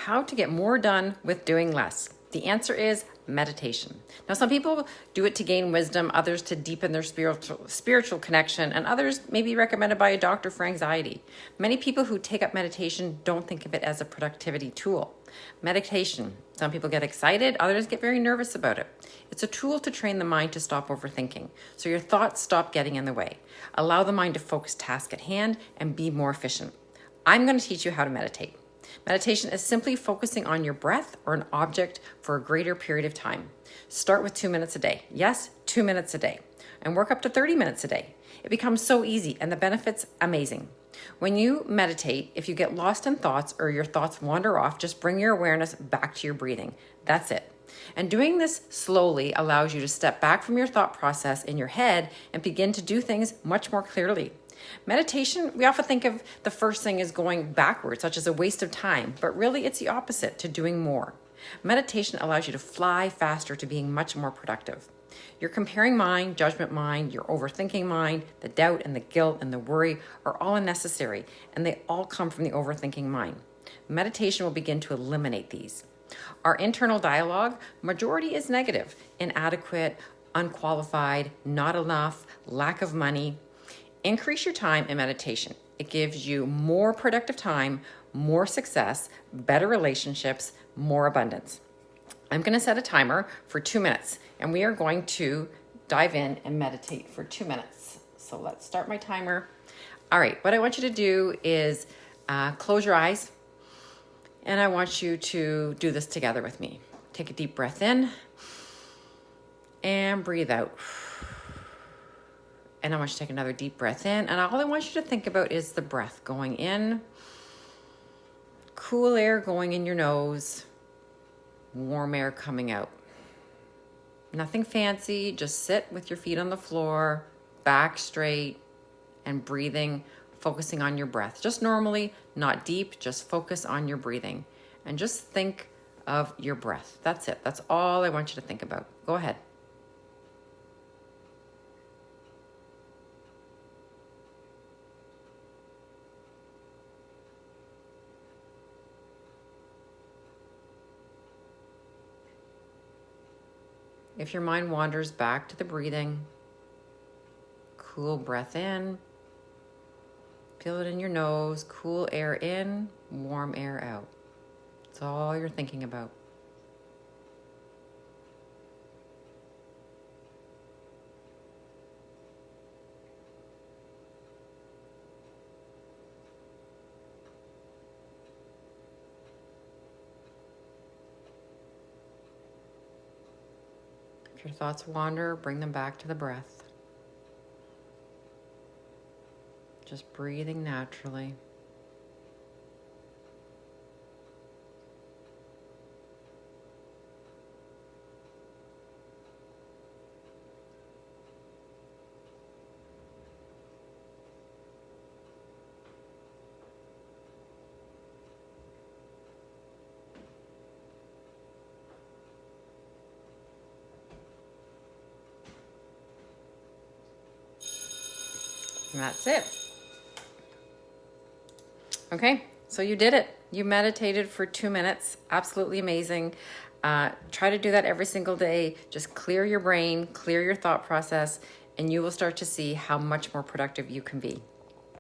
how to get more done with doing less. The answer is meditation. Now, some people do it to gain wisdom, others to deepen their spiritual connection, and others may be recommended by a doctor for anxiety. Many people who take up meditation don't think of it as a productivity tool. Meditation, some people get excited, others get very nervous about it. It's a tool to train the mind to stop overthinking, so your thoughts stop getting in the way. Allow the mind to focus task at hand and be more efficient. I'm going to teach you how to meditate. Meditation is simply focusing on your breath or an object for a greater period of time. Start with 2 minutes a day. Yes, 2 minutes a day. And work up to 30 minutes a day. It becomes so easy and the benefits amazing. When you meditate, if you get lost in thoughts or your thoughts wander off, just bring your awareness back to your breathing. That's it. And doing this slowly allows you to step back from your thought process in your head and begin to do things much more clearly. Meditation, we often think of the first thing as going backwards, such as a waste of time, but really it's the opposite, to doing more. Meditation allows you to fly faster to being much more productive. Your comparing mind, judgment mind, your overthinking mind, the doubt and the guilt and the worry are all unnecessary, and they all come from the overthinking mind. Meditation will begin to eliminate these. Our internal dialogue, majority is negative, inadequate, unqualified, not enough, lack of money. Increase your time in meditation. It gives you more productive time, more success, better relationships, more abundance. I'm going to set a timer for 2 minutes, and we are going to dive in and meditate for 2 minutes. So let's start my timer. All right, what I want you to do is close your eyes, and I want you to do this together with me. Take a deep breath in and breathe out. And I want you to take another deep breath in. And all I want you to think about is the breath going in, cool air going in your nose, warm air coming out. Nothing fancy, just sit with your feet on the floor, back straight, and breathing, focusing on your breath. Just normally, not deep, just focus on your breathing. And just think of your breath. That's it. That's all I want you to think about. Go ahead. If your mind wanders back to the breathing, cool breath in, feel it in your nose, cool air in, warm air out. That's all you're thinking about. If your thoughts wander, bring them back to the breath. Just breathing naturally. And that's it. Okay, so you did it. You meditated for 2 minutes. Absolutely amazing. Try to do that every single day. Just clear your brain, clear your thought process, and you will start to see how much more productive you can be.